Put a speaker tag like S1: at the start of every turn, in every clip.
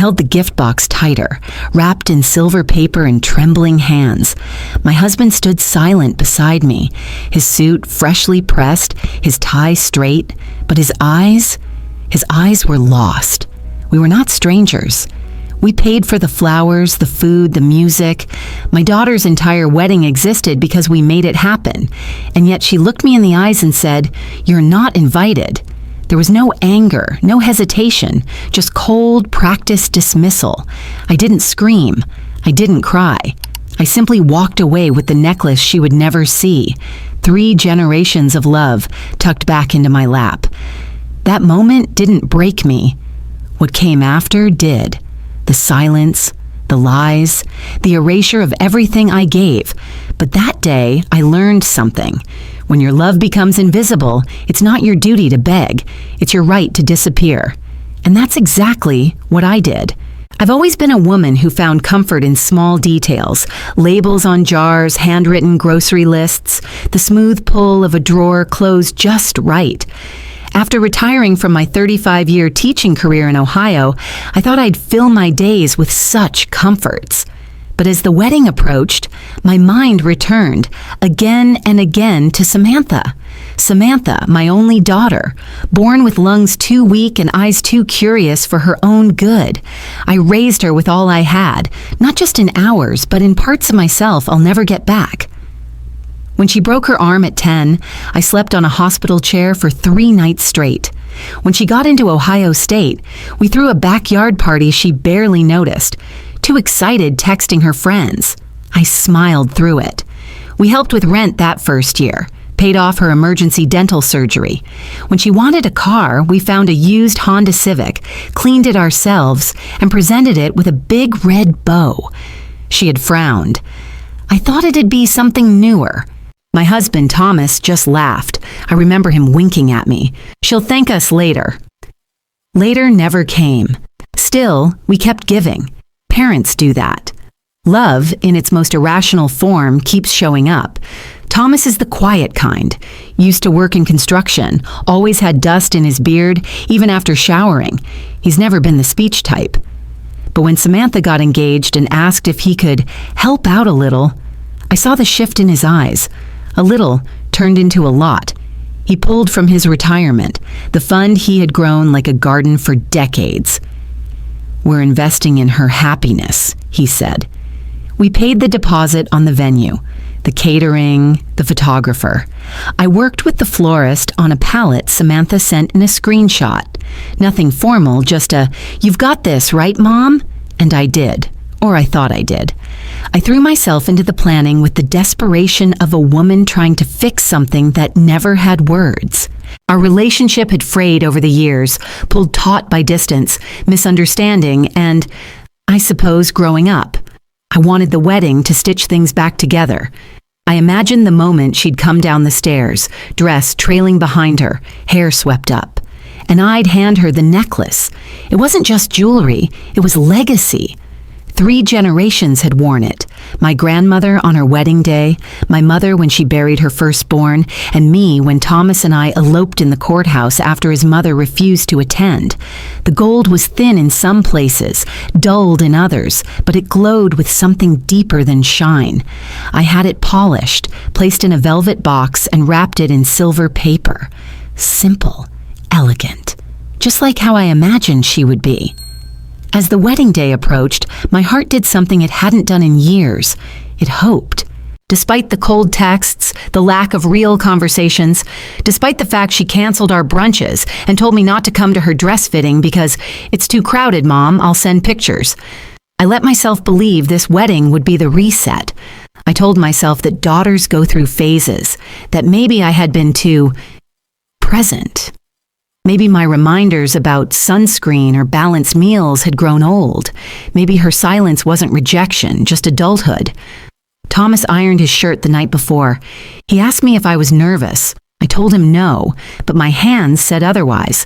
S1: held the gift box tighter, wrapped in silver paper and trembling hands. My husband stood silent beside me, his suit freshly pressed, his tie straight, but his eyes were lost. We were not strangers. We paid for the flowers, the food, the music. My daughter's entire wedding existed because we made it happen. And yet she looked me in the eyes and said, "You're not invited." There was no anger, no hesitation, just cold, practiced dismissal. I didn't scream. I didn't cry. I simply walked away with the necklace she would never see. 3 generations of love tucked back into my lap. That moment didn't break me. What came after did. The silence, the lies, the erasure of everything I gave. But that day, I learned something. When your love becomes invisible, it's not your duty to beg. It's your right to disappear. And that's exactly what I did. I've always been a woman who found comfort in small details, labels on jars, handwritten grocery lists, the smooth pull of a drawer closed just right. After retiring from my 35-year teaching career in Ohio, I thought I'd fill my days with such comforts. But as the wedding approached, my mind returned again and again to Samantha. Samantha, my only daughter, born with lungs too weak and eyes too curious for her own good. I raised her with all I had, not just in hours, but in parts of myself I'll never get back. When she broke her arm at 10, I slept on a hospital chair for 3 nights straight. When she got into Ohio State, we threw a backyard party she barely noticed, too excited texting her friends. I smiled through it. We helped with rent that first year, paid off her emergency dental surgery. When she wanted a car, we found a used Honda Civic, cleaned it ourselves, and presented it with a big red bow. She had frowned. I thought it'd be something newer. My husband, Thomas, just laughed. I remember him winking at me. "She'll thank us later." Later never came. Still, we kept giving. Parents do that. Love, in its most irrational form, keeps showing up. Thomas is the quiet kind. Used to work in construction, always had dust in his beard, even after showering. He's never been the speech type. But when Samantha got engaged and asked if he could help out a little, I saw the shift in his eyes. A little turned into a lot. He pulled from his retirement, the fund he had grown like a garden for decades. "We're investing in her happiness," he said. We paid the deposit on the venue, the catering, the photographer. I worked with the florist on a palette Samantha sent in a screenshot. Nothing formal, just a, "You've got this, right, Mom?" And I did. Or I thought I did. I threw myself into the planning with the desperation of a woman trying to fix something that never had words. Our relationship had frayed over the years, pulled taut by distance, misunderstanding, and, I suppose, growing up. I wanted the wedding to stitch things back together. I imagined the moment she'd come down the stairs, dress trailing behind her, hair swept up. And I'd hand her the necklace. It wasn't just jewelry, it was legacy. 3 generations had worn it. My grandmother on her wedding day, my mother when she buried her firstborn, and me when Thomas and I eloped in the courthouse after his mother refused to attend. The gold was thin in some places, dulled in others, but it glowed with something deeper than shine. I had it polished, placed in a velvet box, and wrapped it in silver paper. Simple, elegant, just like how I imagined she would be. As the wedding day approached, my heart did something it hadn't done in years. It hoped. Despite the cold texts, the lack of real conversations, despite the fact she canceled our brunches and told me not to come to her dress fitting because, "It's too crowded, Mom, I'll send pictures." I let myself believe this wedding would be the reset. I told myself that daughters go through phases, that maybe I had been too present. Maybe my reminders about sunscreen or balanced meals had grown old. Maybe her silence wasn't rejection, just adulthood. Thomas ironed his shirt the night before. He asked me if I was nervous. I told him no, but my hands said otherwise.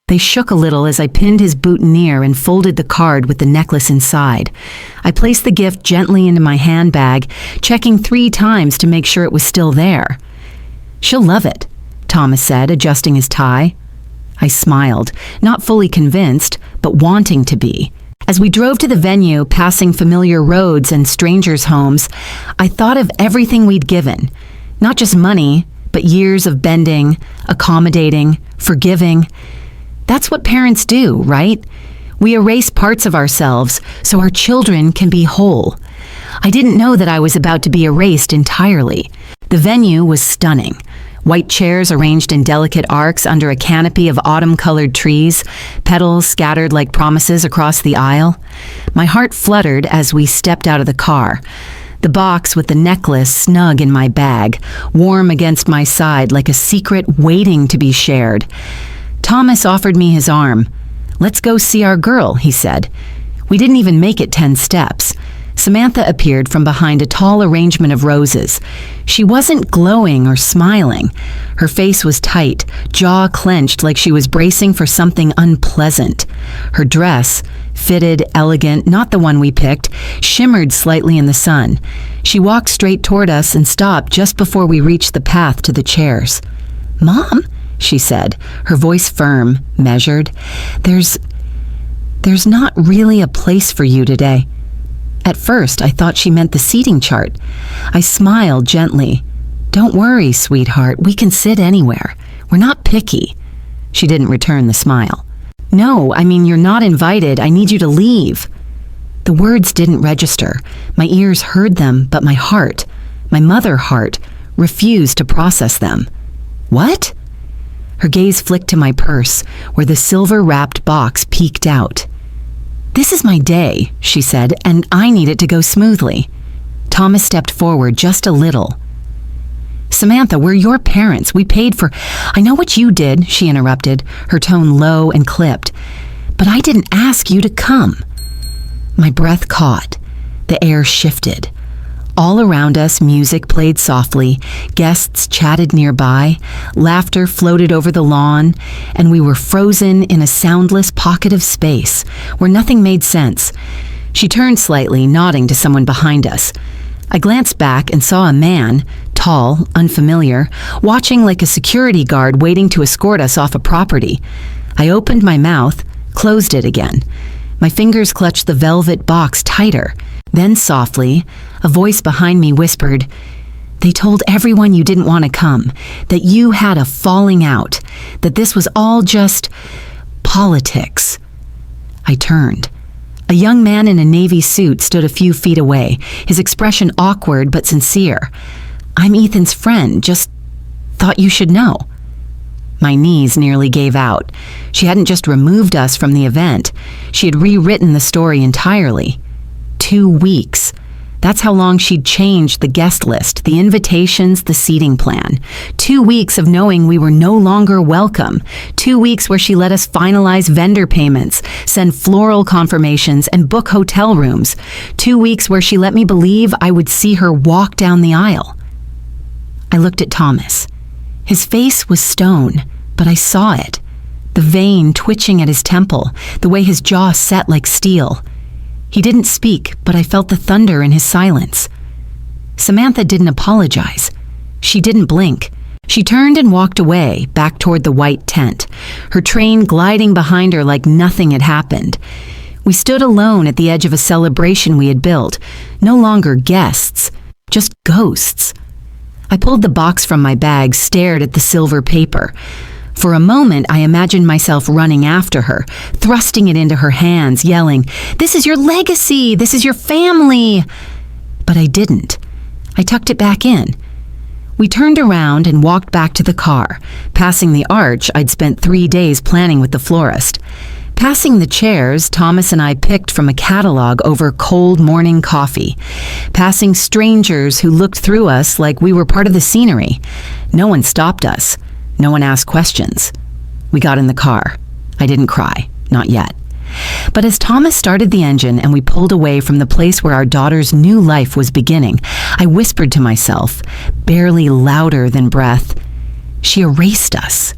S1: They shook a little as I pinned his boutonniere and folded the card with the necklace inside. I placed the gift gently into my handbag, checking 3 times to make sure it was still there. "She'll love it," Thomas said, adjusting his tie. I smiled, not fully convinced, but wanting to be. As we drove to the venue, passing familiar roads and strangers' homes, I thought of everything we'd given. Not just money, but years of bending, accommodating, forgiving. That's what parents do, right? We erase parts of ourselves so our children can be whole. I didn't know that I was about to be erased entirely. The venue was stunning. White chairs arranged in delicate arcs under a canopy of autumn-colored trees, petals scattered like promises across the aisle. My heart fluttered as we stepped out of the car. The box with the necklace snug in my bag, warm against my side like a secret waiting to be shared. Thomas offered me his arm. "Let's go see our girl," he said. We didn't even make it 10 steps. Samantha appeared from behind a tall arrangement of roses. She wasn't glowing or smiling. Her face was tight, jaw clenched like she was bracing for something unpleasant. Her dress, fitted, elegant, not the one we picked, shimmered slightly in the sun. She walked straight toward us and stopped just before we reached the path to the chairs. "Mom," she said, her voice firm, measured, There's not really a place for you today." At first, I thought she meant the seating chart. I smiled gently. "Don't worry, sweetheart, we can sit anywhere. We're not picky." She didn't return the smile. "No, I mean, you're not invited. I need you to leave." The words didn't register. My ears heard them, but my heart, my mother heart, refused to process them. "What?" Her gaze flicked to my purse, where the silver-wrapped box peeked out. "This is my day," she said, "and I need it to go smoothly." Thomas stepped forward just a little. "Samantha, we're your parents. We paid for—" "I know what you did," she interrupted, her tone low and clipped. "But I didn't ask you to come." My breath caught. The air shifted. All around us, music played softly, guests chatted nearby, laughter floated over the lawn, and we were frozen in a soundless pocket of space where nothing made sense. She turned slightly, nodding to someone behind us. I glanced back and saw a man, tall, unfamiliar, watching like a security guard waiting to escort us off a property. I opened my mouth, closed it again. My fingers clutched the velvet box tighter. Then softly, a voice behind me whispered, "They told everyone you didn't want to come, that you had a falling out, that this was all just politics." I turned. A young man in a navy suit stood a few feet away, his expression awkward but sincere. "I'm Ethan's friend, just thought you should know." My knees nearly gave out. She hadn't just removed us from the event. She had rewritten the story entirely. 2 weeks. That's how long she'd changed the guest list, the invitations, the seating plan. 2 weeks of knowing we were no longer welcome. 2 weeks where she let us finalize vendor payments, send floral confirmations, and book hotel rooms. 2 weeks where she let me believe I would see her walk down the aisle. I looked at Thomas. His face was stone, but I saw it. The vein twitching at his temple, the way his jaw set like steel. He didn't speak, but I felt the thunder in his silence. Samantha didn't apologize. She didn't blink. She turned and walked away, back toward the white tent, her train gliding behind her like nothing had happened. We stood alone at the edge of a celebration we had built, no longer guests, just ghosts. I pulled the box from my bag, stared at the silver paper. For a moment, I imagined myself running after her, thrusting it into her hands, yelling, "This is your legacy! This is your family!" But I didn't. I tucked it back in. We turned around and walked back to the car, passing the arch I'd spent 3 days planning with the florist. Passing the chairs Thomas and I picked from a catalog over cold morning coffee. Passing strangers who looked through us like we were part of the scenery. No one stopped us. No one asked questions. We got in the car. I didn't cry, not yet. But as Thomas started the engine and we pulled away from the place where our daughter's new life was beginning, I whispered to myself, barely louder than breath, "She erased us."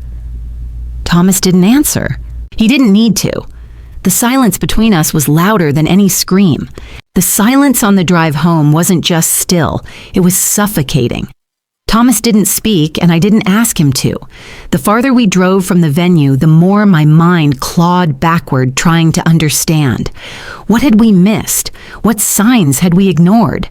S1: Thomas didn't answer. He didn't need to. The silence between us was louder than any scream. The silence on the drive home wasn't just still, it was suffocating. Thomas didn't speak, and I didn't ask him to. The farther we drove from the venue, the more my mind clawed backward, trying to understand. What had we missed? What signs had we ignored?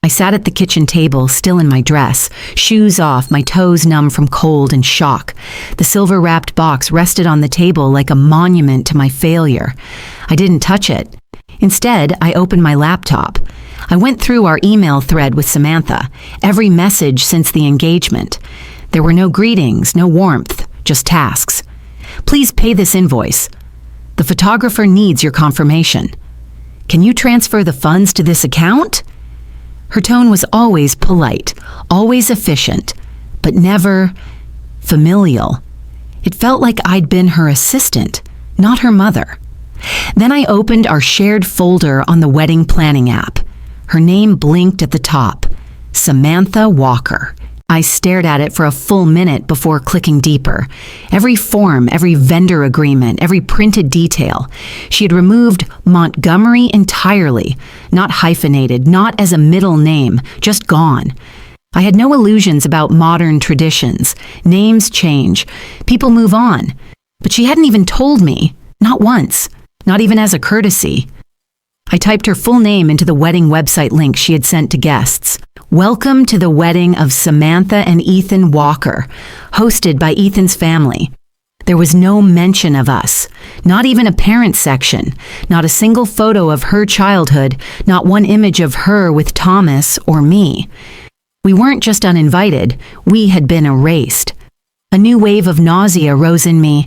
S1: I sat at the kitchen table, still in my dress, shoes off, my toes numb from cold and shock. The silver-wrapped box rested on the table like a monument to my failure. I didn't touch it. Instead, I opened my laptop. I went through our email thread with Samantha, every message since the engagement. There were no greetings, no warmth, just tasks. Please pay this invoice. The photographer needs your confirmation. Can you transfer the funds to this account? Her tone was always polite, always efficient, but never familial. It felt like I'd been her assistant, not her mother. Then I opened our shared folder on the wedding planning app. Her name blinked at the top, Samantha Walker. I stared at it for a full minute before clicking deeper. Every form, every vendor agreement, every printed detail. She had removed Montgomery entirely, not hyphenated, not as a middle name, just gone. I had no illusions about modern traditions. Names change. People move on. But she hadn't even told me, not once, not even as a courtesy. I typed her full name into the wedding website link she had sent to guests. Welcome to the wedding of Samantha and Ethan Walker, hosted by Ethan's family. There was no mention of us, not even a parent section, not a single photo of her childhood, not one image of her with Thomas or me. We weren't just uninvited, we had been erased. A new wave of nausea rose in me.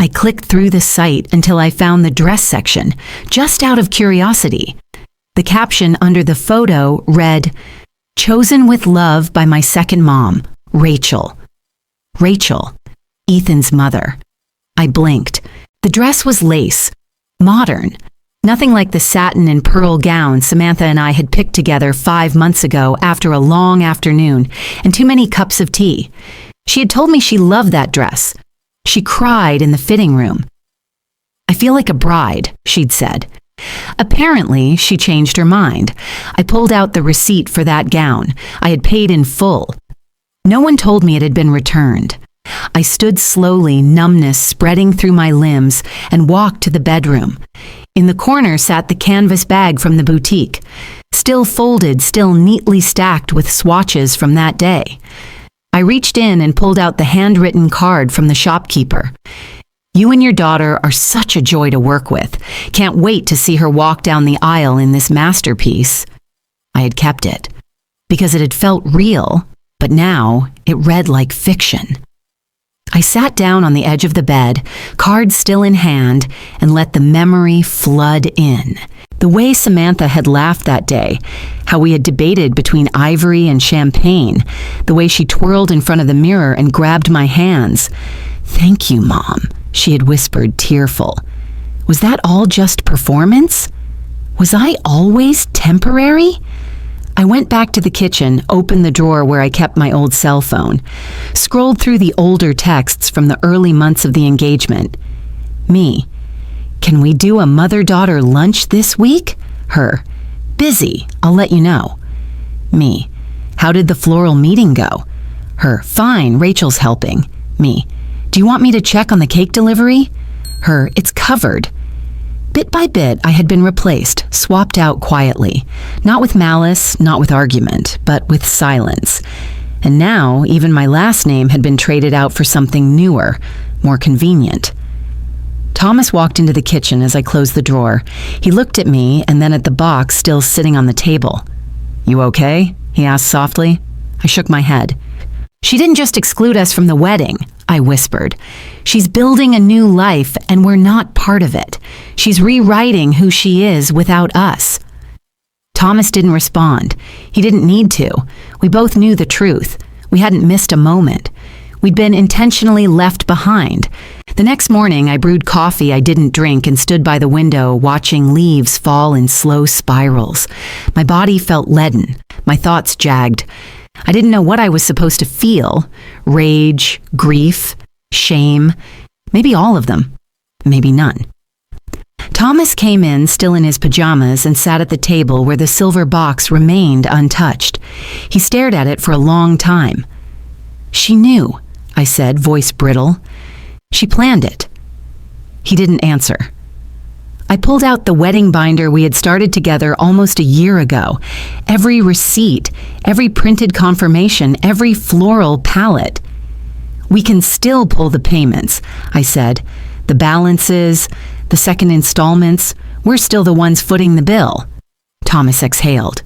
S1: I clicked through the site until I found the dress section, just out of curiosity. The caption under the photo read, "Chosen with love by my second mom, Rachel." Rachel, Ethan's mother. I blinked. The dress was lace, modern. Nothing like the satin and pearl gown Samantha and I had picked together 5 months ago after a long afternoon and too many cups of tea. She had told me she loved that dress. She cried in the fitting room. "I feel like a bride," she'd said. Apparently, she changed her mind. I pulled out the receipt for that gown. I had paid in full. No one told me it had been returned. I stood slowly, numbness spreading through my limbs, and walked to the bedroom. In the corner sat the canvas bag from the boutique, still folded, still neatly stacked with swatches from that day. I reached in and pulled out the handwritten card from the shopkeeper. "You and your daughter are such a joy to work with. Can't wait to see her walk down the aisle in this masterpiece." I had kept it because it had felt real, but now it read like fiction. I sat down on the edge of the bed, card still in hand, and let the memory flood in. The way Samantha had laughed that day, how we had debated between ivory and champagne, the way she twirled in front of the mirror and grabbed my hands. "Thank you, Mom," she had whispered, tearful. Was that all just performance? Was I always temporary? I went back to the kitchen, opened the drawer where I kept my old cell phone, scrolled through the older texts from the early months of the engagement. Me. "Can we do a mother-daughter lunch this week?" Her. "Busy, I'll let you know." Me. "How did the floral meeting go?" Her. "Fine, Rachel's helping." Me. "Do you want me to check on the cake delivery?" Her. "It's covered." Bit by bit, I had been replaced, swapped out quietly. Not with malice, not with argument, but with silence. And now, even my last name had been traded out for something newer, more convenient. Thomas walked into the kitchen as I closed the drawer. He looked at me and then at the box still sitting on the table. "You okay?" he asked softly. I shook my head. "She didn't just exclude us from the wedding," I whispered. "She's building a new life and we're not part of it. She's rewriting who she is without us." Thomas didn't respond. He didn't need to. We both knew the truth. We hadn't missed a moment. We'd been intentionally left behind. The next morning, I brewed coffee I didn't drink and stood by the window watching leaves fall in slow spirals. My body felt leaden, my thoughts jagged. I didn't know what I was supposed to feel. Rage, grief, shame, maybe all of them, maybe none. Thomas came in still in his pajamas and sat at the table where the silver box remained untouched. He stared at it for a long time. "She knew," I said, voice brittle. "She planned it." He didn't answer. I pulled out the wedding binder we had started together almost a year ago. Every receipt, every printed confirmation, every floral palette. "We can still pull the payments," I said. "The balances, the second installments, we're still the ones footing the bill." Thomas exhaled.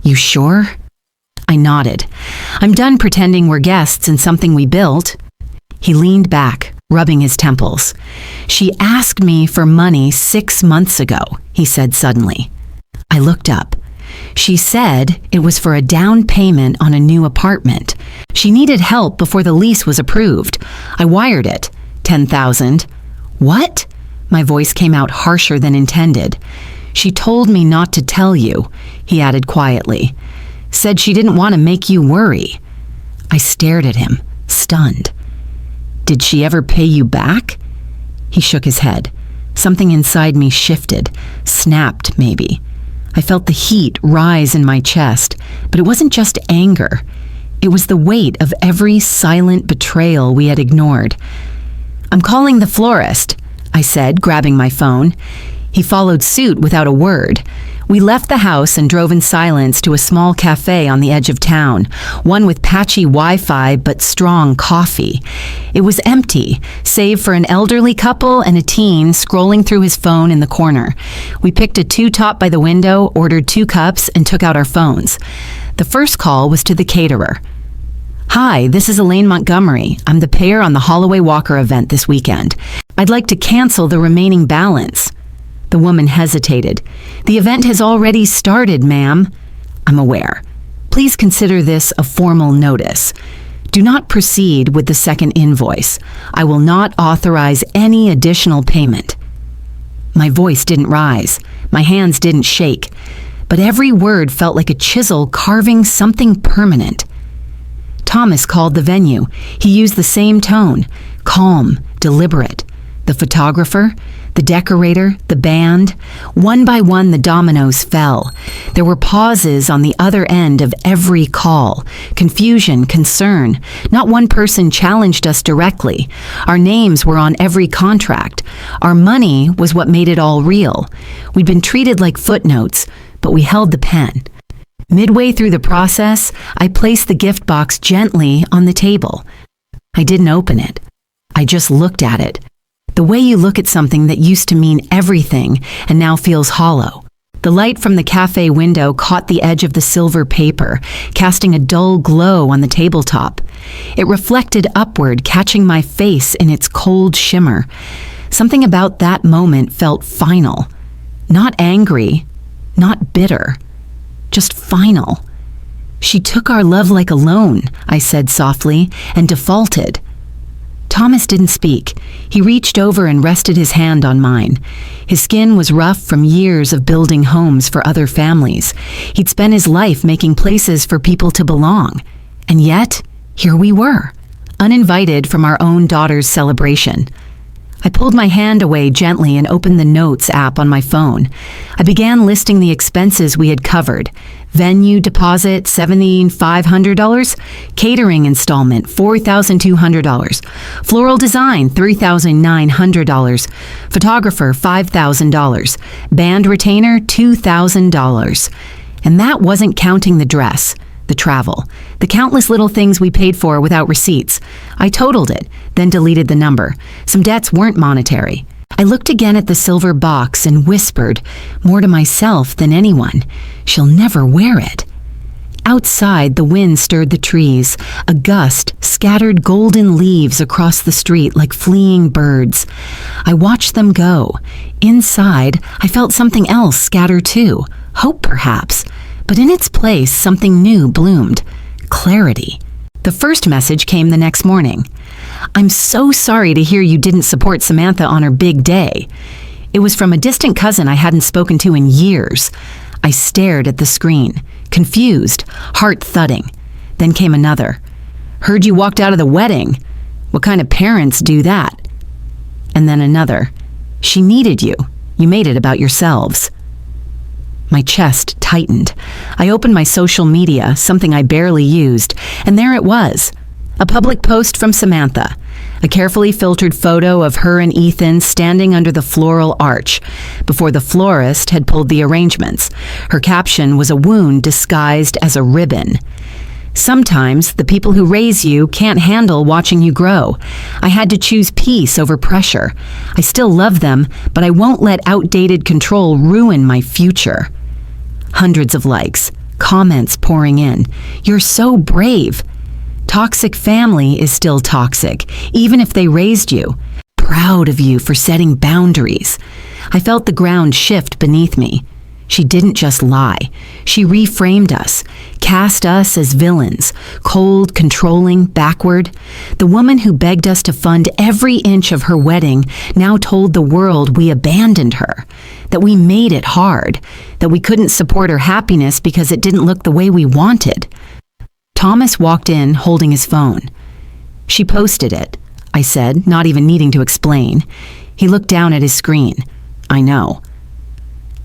S1: "You sure?" I nodded. "I'm done pretending we're guests in something we built." He leaned back, rubbing his temples. "She asked me for money 6 months ago," he said suddenly. I looked up. "She said it was for a down payment on a new apartment. She needed help before the lease was approved. I wired it. 10,000. "What?" My voice came out harsher than intended. "She told me not to tell you," he added quietly. "Said she didn't want to make you worry." I stared at him, stunned. "Did she ever pay you back?" He shook his head. Something inside me shifted, snapped maybe. I felt the heat rise in my chest, but it wasn't just anger. It was the weight of every silent betrayal we had ignored. "I'm calling the florist," I said, grabbing my phone. He followed suit without a word. We left the house and drove in silence to a small cafe on the edge of town, one with patchy Wi-Fi but strong coffee. It was empty, save for an elderly couple and a teen scrolling through his phone in the corner. We picked a two-top by the window, ordered 2 cups, and took out our phones. The first call was to the caterer. "Hi, this is Elaine Montgomery. I'm the payer on the Holloway Walker event this weekend. I'd like to cancel the remaining balance." The woman hesitated. "The event has already started, ma'am." "I'm aware. Please consider this a formal notice. Do not proceed with the second invoice. I will not authorize any additional payment." My voice didn't rise. My hands didn't shake. But every word felt like a chisel carving something permanent. Thomas called the venue. He used the same tone, calm, deliberate. The photographer, the decorator, the band. One by one, the dominoes fell. There were pauses on the other end of every call. Confusion, concern. Not one person challenged us directly. Our names were on every contract. Our money was what made it all real. We'd been treated like footnotes, but we held the pen. Midway through the process, I placed the gift box gently on the table. I didn't open it. I just looked at it. The way you look at something that used to mean everything and now feels hollow. The light from the cafe window caught the edge of the silver paper, casting a dull glow on the tabletop. It reflected upward, catching my face in its cold shimmer. Something about that moment felt final. Not angry, not bitter, just final. "She took our love like a loan," I said softly, "and defaulted." Thomas didn't speak. He reached over and rested his hand on mine. His skin was rough from years of building homes for other families. He'd spent his life making places for people to belong. And yet, here we were, uninvited from our own daughter's celebration. I pulled my hand away gently and opened the Notes app on my phone. I began listing the expenses we had covered. Venue deposit, $7,500. Catering installment, $4,200. Floral design, $3,900. Photographer, $5,000. Band retainer, $2,000. And that wasn't counting the dress, the travel, the countless little things we paid for without receipts. I totaled it, then deleted the number. Some debts weren't monetary. I looked again at the silver box and whispered, more to myself than anyone, "She'll never wear it." Outside, the wind stirred the trees. A gust scattered golden leaves across the street like fleeing birds. I watched them go. Inside, I felt something else scatter too. Hope, perhaps. But in its place, something new bloomed. Clarity. The first message came the next morning. "I'm so sorry to hear you didn't support Samantha on her big day." It was from a distant cousin I hadn't spoken to in years. I stared at the screen, confused, heart thudding. Then came another. "Heard you walked out of the wedding. What kind of parents do that?" And then another. "She needed you. You made it about yourselves." My chest tightened. I opened my social media, something I barely used, and there it was. A public post from Samantha. A carefully filtered photo of her and Ethan standing under the floral arch, before the florist had pulled the arrangements. Her caption was a wound disguised as a ribbon. "Sometimes the people who raise you can't handle watching you grow. I had to choose peace over pressure. I still love them, but I won't let outdated control ruin my future." Hundreds of likes, comments pouring in. "You're so brave." "Toxic family is still toxic, even if they raised you." "Proud of you for setting boundaries." I felt the ground shift beneath me. She didn't just lie. She reframed us, cast us as villains, cold, controlling, backward. The woman who begged us to fund every inch of her wedding now told the world we abandoned her, that we made it hard, that we couldn't support her happiness because it didn't look the way we wanted. Thomas walked in holding his phone. "She posted it," I said, not even needing to explain. He looked down at his screen. "I know."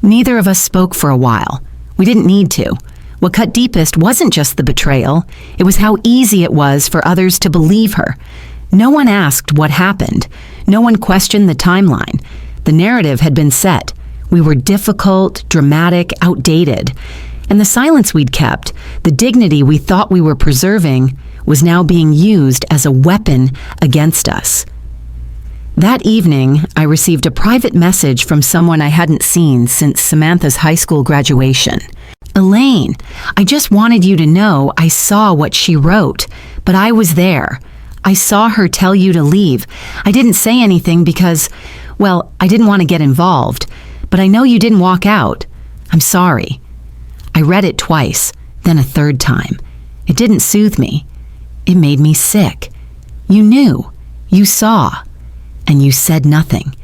S1: Neither of us spoke for a while. We didn't need to. What cut deepest wasn't just the betrayal. It was how easy it was for others to believe her. No one asked what happened. No one questioned the timeline. The narrative had been set. We were difficult, dramatic, outdated. And the silence we'd kept, the dignity we thought we were preserving, was now being used as a weapon against us. That evening, I received a private message from someone I hadn't seen since Samantha's high school graduation. "Elaine, I just wanted you to know I saw what she wrote, but I was there. I saw her tell you to leave. I didn't say anything because, well, I didn't want to get involved, but I know you didn't walk out. I'm sorry." I read it twice, then a third time. It didn't soothe me. It made me sick. You knew. You saw. And you said nothing,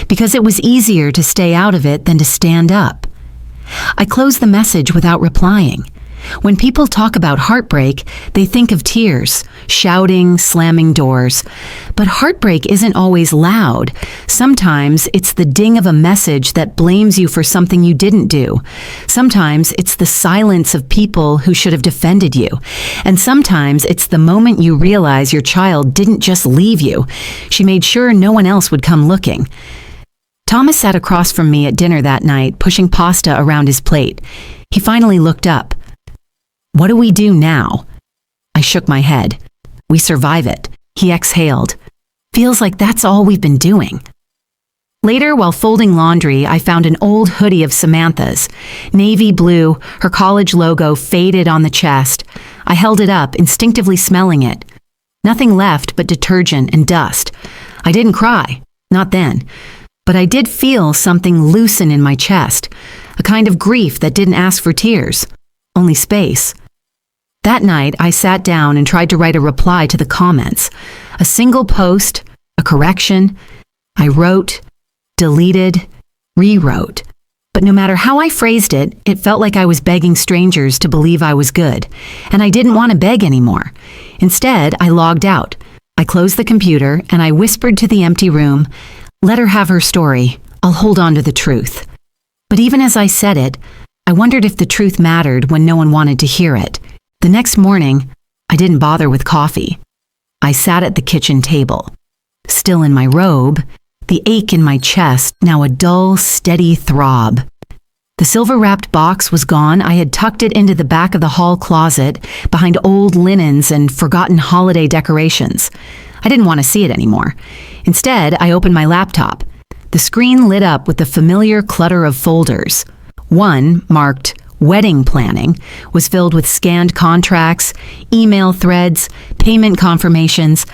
S1: because it was easier to stay out of it than to stand up. I closed the message without replying. When people talk about heartbreak, they think of tears, shouting, slamming doors. But heartbreak isn't always loud. Sometimes it's the ding of a message that blames you for something you didn't do. Sometimes it's the silence of people who should have defended you. And sometimes it's the moment you realize your child didn't just leave you. She made sure no one else would come looking. Thomas sat across from me at dinner that night, pushing pasta around his plate. He finally looked up. "What do we do now?" I shook my head. "We survive it." He exhaled. "Feels like that's all we've been doing." Later, while folding laundry, I found an old hoodie of Samantha's. Navy blue, her college logo faded on the chest. I held it up, instinctively smelling it. Nothing left but detergent and dust. I didn't cry, not then. But I did feel something loosen in my chest, a kind of grief that didn't ask for tears, only space. That night, I sat down and tried to write a reply to the comments. A single post, a correction. I wrote, deleted, rewrote. But no matter how I phrased it, it felt like I was begging strangers to believe I was good. And I didn't want to beg anymore. Instead, I logged out. I closed the computer and I whispered to the empty room, "Let her have her story. I'll hold on to the truth." But even as I said it, I wondered if the truth mattered when no one wanted to hear it. The next morning, I didn't bother with coffee. I sat at the kitchen table, still in my robe, the ache in my chest now a dull, steady throb. The silver-wrapped box was gone. I had tucked it into the back of the hall closet, behind old linens and forgotten holiday decorations. I didn't want to see it anymore. Instead, I opened my laptop. The screen lit up with the familiar clutter of folders. One, marked Wedding Planning, was filled with scanned contracts, email threads, payment confirmations.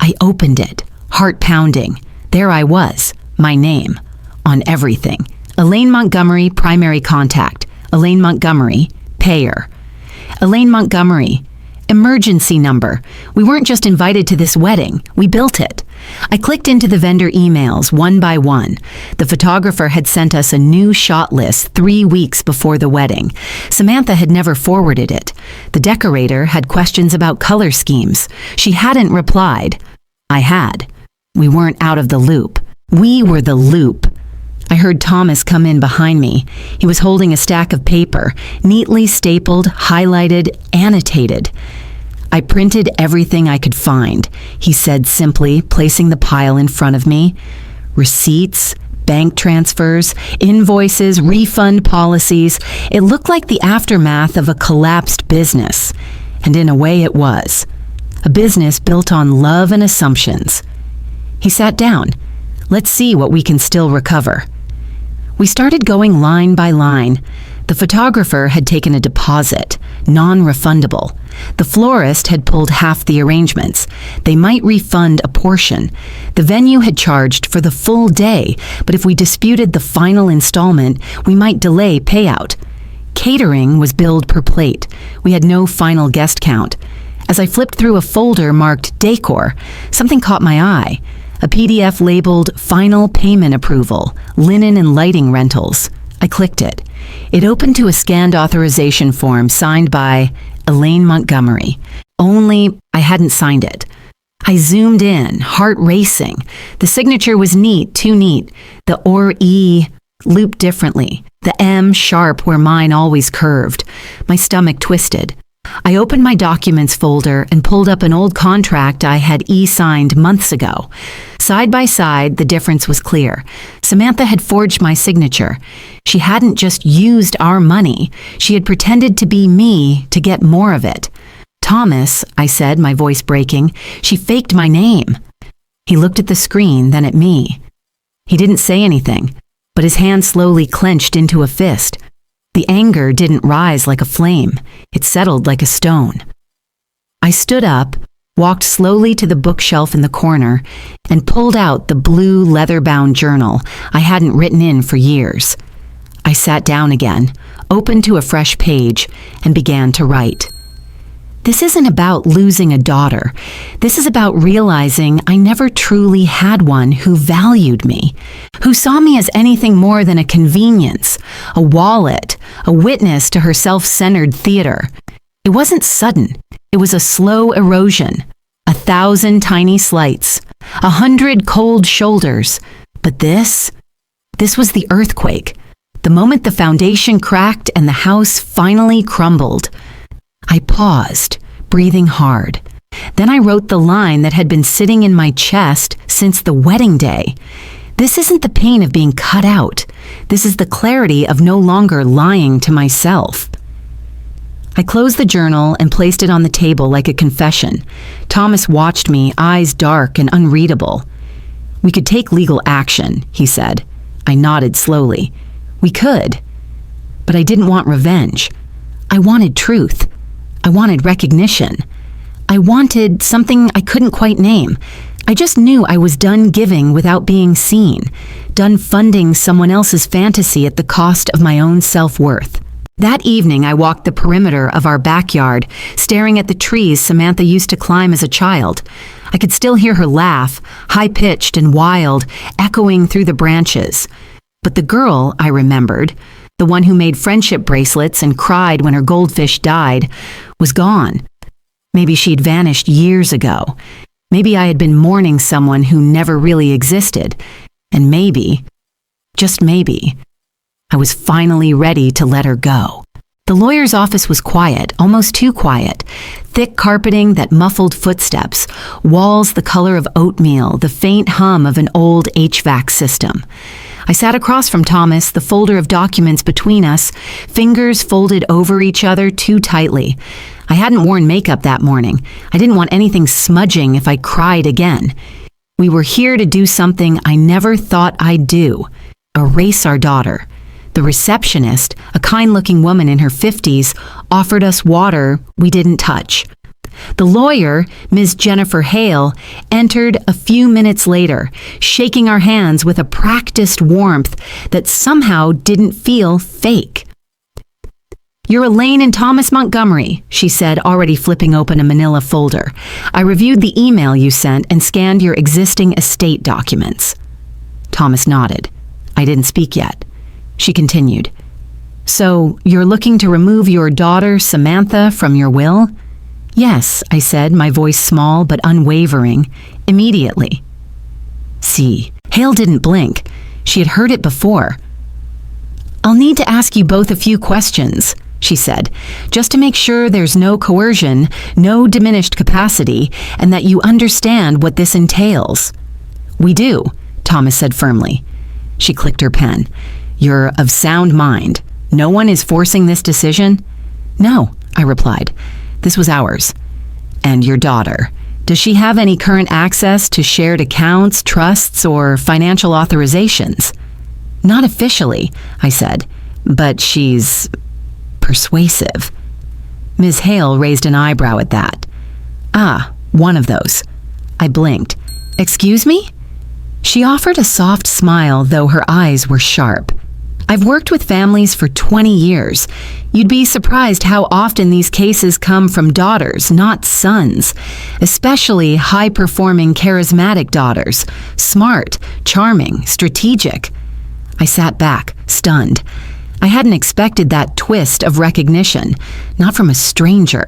S1: I opened it, heart pounding. There I was, my name, on everything. Elaine Montgomery, primary contact. Elaine Montgomery, payer. Elaine Montgomery, emergency number. We weren't just invited to this wedding, we built it. I clicked into the vendor emails one by one. The photographer had sent us a new shot list 3 weeks before the wedding. Samantha had never forwarded it. The decorator had questions about color schemes. She hadn't replied. I had. We weren't out of the loop. We were the loop. I heard Thomas come in behind me. He was holding a stack of paper, neatly stapled, highlighted, annotated. I printed everything I could find, he said simply, placing the pile in front of me. Receipts, bank transfers, invoices, refund policies. It looked like the aftermath of a collapsed business. And in a way it was. A business built on love and assumptions. He sat down. Let's see what we can still recover. We started going line by line. The photographer had taken a deposit, non-refundable. The florist had pulled half the arrangements. They might refund a portion. The venue had charged for the full day, but if we disputed the final installment, we might delay payout. Catering was billed per plate. We had no final guest count. As I flipped through a folder marked Decor, something caught my eye. A PDF labeled Final Payment Approval, Linen and Lighting Rentals. I clicked it. It opened to a scanned authorization form signed by Elaine Montgomery. Only I hadn't signed it. I zoomed in, heart racing. The signature was neat, too neat. The or-e looped differently. The M sharp where mine always curved. My stomach twisted. I opened my documents folder and pulled up an old contract I had e-signed months ago. Side by side, the difference was clear. Samantha had forged my signature. She hadn't just used our money. She had pretended to be me to get more of it. Thomas, I said, my voice breaking, she faked my name. He looked at the screen, then at me. He didn't say anything, but his hand slowly clenched into a fist. The anger didn't rise like a flame. It settled like a stone. I stood up, walked slowly to the bookshelf in the corner, and pulled out the blue leather-bound journal I hadn't written in for years. I sat down again, opened to a fresh page, and began to write. This isn't about losing a daughter. This is about realizing I never truly had one who valued me, who saw me as anything more than a convenience, a wallet, a witness to her self-centered theater. It wasn't sudden. It was a slow erosion, 1,000 tiny slights, 100 cold shoulders. But this was the earthquake, the moment the foundation cracked and the house finally crumbled. I paused, breathing hard. Then I wrote the line that had been sitting in my chest since the wedding day. This isn't the pain of being cut out. This is the clarity of no longer lying to myself. I closed the journal and placed it on the table like a confession. Thomas watched me, eyes dark and unreadable. We could take legal action, he said. I nodded slowly. We could. But I didn't want revenge. I wanted truth. I wanted recognition. I wanted something I couldn't quite name. I just knew I was done giving without being seen, done funding someone else's fantasy at the cost of my own self-worth. That evening, I walked the perimeter of our backyard, staring at the trees Samantha used to climb as a child. I could still hear her laugh, high-pitched and wild, echoing through the branches. But the girl, I remembered, the one who made friendship bracelets and cried when her goldfish died, was gone. Maybe she'd vanished years ago. Maybe I had been mourning someone who never really existed. And maybe, just maybe, I was finally ready to let her go. The lawyer's office was quiet, almost too quiet. Thick carpeting that muffled footsteps, walls the color of oatmeal, the faint hum of an old HVAC system. I sat across from Thomas, the folder of documents between us, fingers folded over each other too tightly. I hadn't worn makeup that morning. I didn't want anything smudging if I cried again. We were here to do something I never thought I'd do. Erase our daughter. The receptionist, a kind-looking woman in her 50s, offered us water we didn't touch. The lawyer, Ms. Jennifer Hale, entered a few minutes later, shaking our hands with a practiced warmth that somehow didn't feel fake. "You're Elaine and Thomas Montgomery," she said, already flipping open a manila folder. "I reviewed the email you sent and scanned your existing estate documents." Thomas nodded. I didn't speak yet. She continued. "So, you're looking to remove your daughter, Samantha, from your will?" "Yes," I said, my voice small but unwavering, "immediately." See, Hale didn't blink. She had heard it before. "I'll need to ask you both a few questions," she said, "just to make sure there's no coercion, no diminished capacity, and that you understand what this entails." "We do," Thomas said firmly. She clicked her pen. "You're of sound mind. No one is forcing this decision?" "No," I replied. "This was ours." "And your daughter, does she have any current access to shared accounts, trusts, or financial authorizations?" "Not officially," I said, "but she's persuasive." Ms. Hale raised an eyebrow at that. "Ah, one of those." I blinked. "Excuse me?" She offered a soft smile, though her eyes were sharp. "I've worked with families for 20 years. You'd be surprised how often these cases come from daughters, not sons, especially high-performing, charismatic daughters, smart, charming, strategic." I sat back, stunned. I hadn't expected that twist of recognition, not from a stranger.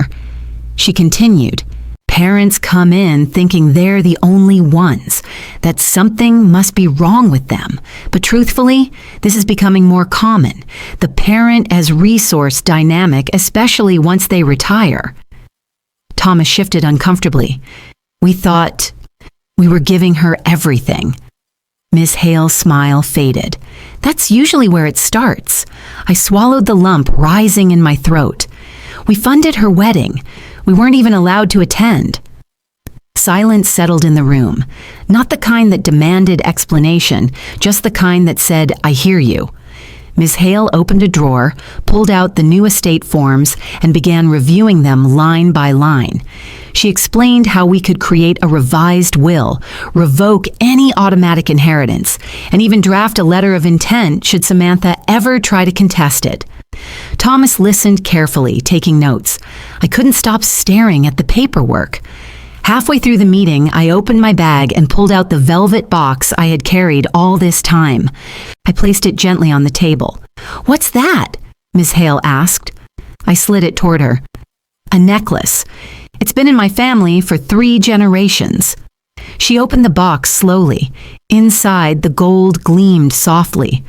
S1: She continued, "Parents come in thinking they're the only ones, that something must be wrong with them. But truthfully, this is becoming more common. The parent as resource dynamic, especially once they retire." Thomas shifted uncomfortably. "We thought we were giving her everything." Ms. Hale's smile faded. "That's usually where it starts." I swallowed the lump rising in my throat. "We funded her wedding. We weren't even allowed to attend." Silence settled in the room, not the kind that demanded explanation, just the kind that said, "I hear you." Ms. Hale opened a drawer, pulled out the new estate forms, and began reviewing them line by line. She explained how we could create a revised will, revoke any automatic inheritance, and even draft a letter of intent should Samantha ever try to contest it. Thomas listened carefully, taking notes. I couldn't stop staring at the paperwork. Halfway through the meeting, I opened my bag and pulled out the velvet box I had carried all this time. I placed it gently on the table. "What's that?" Ms. Hale asked. I slid it toward her. "A necklace. It's been in my family for 3 generations." She opened the box slowly. Inside, the gold gleamed softly.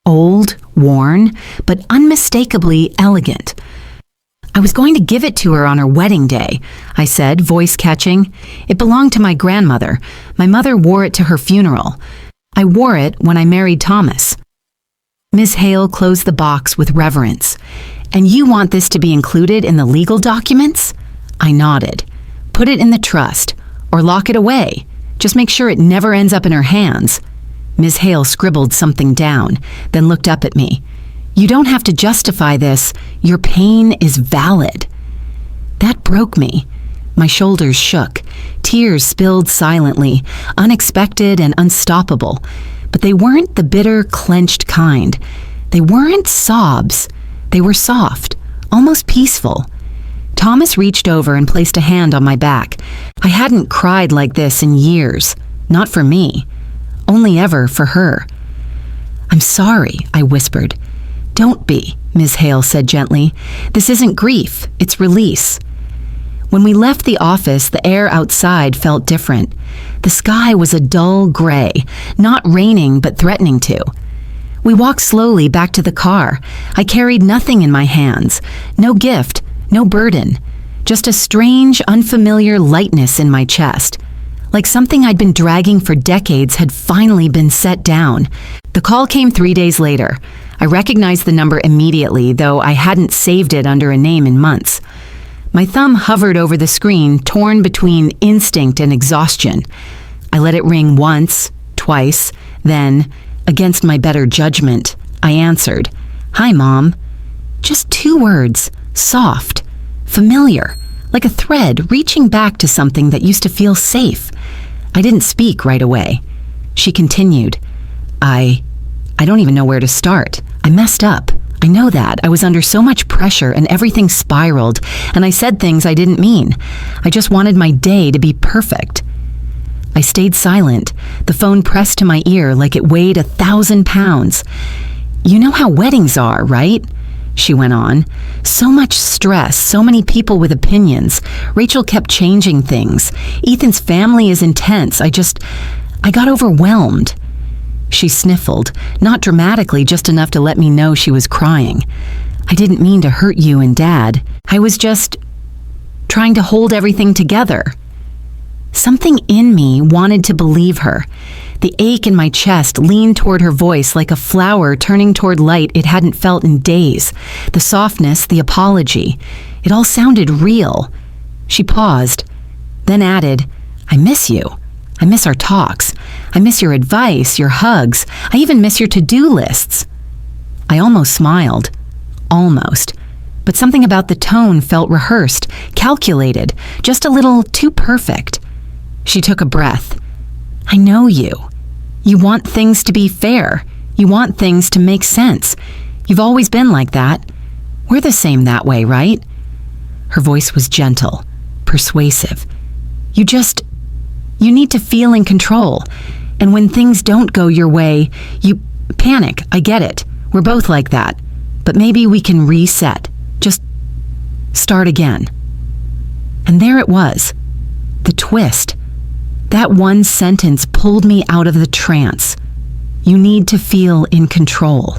S1: Old, worn, but unmistakably elegant. "I was going to give it to her on her wedding day," I said, voice catching. "It belonged to my grandmother. My mother wore it to her funeral. I wore it when I married Thomas." Ms. Hale closed the box with reverence. "And you want this to be included in the legal documents?" I nodded. "Put it in the trust, or lock it away. Just make sure it never ends up in her hands." Ms. Hale scribbled something down, then looked up at me. "You don't have to justify this. Your pain is valid." That broke me. My shoulders shook. Tears spilled silently, unexpected and unstoppable. But they weren't the bitter, clenched kind. They weren't sobs. They were soft, almost peaceful. Thomas reached over and placed a hand on my back. I hadn't cried like this in years. Not for me. Only ever for her. "I'm sorry," I whispered. "Don't be," Ms. Hale said gently. "This isn't grief, it's release." When we left the office, the air outside felt different. The sky was a dull gray, not raining but threatening to. We walked slowly back to the car. I carried nothing in my hands. No gift, no burden. Just a strange, unfamiliar lightness in my chest. Like something I'd been dragging for decades had finally been set down. The call came 3 days later. I recognized the number immediately, though I hadn't saved it under a name in months. My thumb hovered over the screen, torn between instinct and exhaustion. I let it ring once, twice, then, against my better judgment, I answered, "Hi, Mom." Just 2 words, soft, familiar, like a thread reaching back to something that used to feel safe. I didn't speak right away. She continued, I don't even know where to start. I messed up. I know that. I was under so much pressure and everything spiraled, and I said things I didn't mean. I just wanted my day to be perfect. I stayed silent, the phone pressed to my ear like it weighed 1,000 pounds. "You know how weddings are, right?" she went on. "So much stress, so many people with opinions. Rachel kept changing things. Ethan's family is intense. I got overwhelmed." She sniffled, not dramatically, just enough to let me know she was crying. I didn't mean to hurt you and Dad. I was just trying to hold everything together. Something in me wanted to believe her. The ache in my chest leaned toward her voice like a flower turning toward light it hadn't felt in days. The softness, the apology. It all sounded real. She paused, then added, I miss you. I miss our talks. I miss your advice, your hugs. I even miss your to-do lists. I almost smiled. Almost. But something about the tone felt rehearsed, calculated, just a little too perfect. She took a breath. I know you. You want things to be fair. You want things to make sense. You've always been like that. We're the same that way, right? Her voice was gentle, persuasive. You need to feel in control. And when things don't go your way, you panic. I get it. We're both like that. But maybe we can reset. Just start again. And there it was. The twist. That one sentence pulled me out of the trance. You need to feel in control.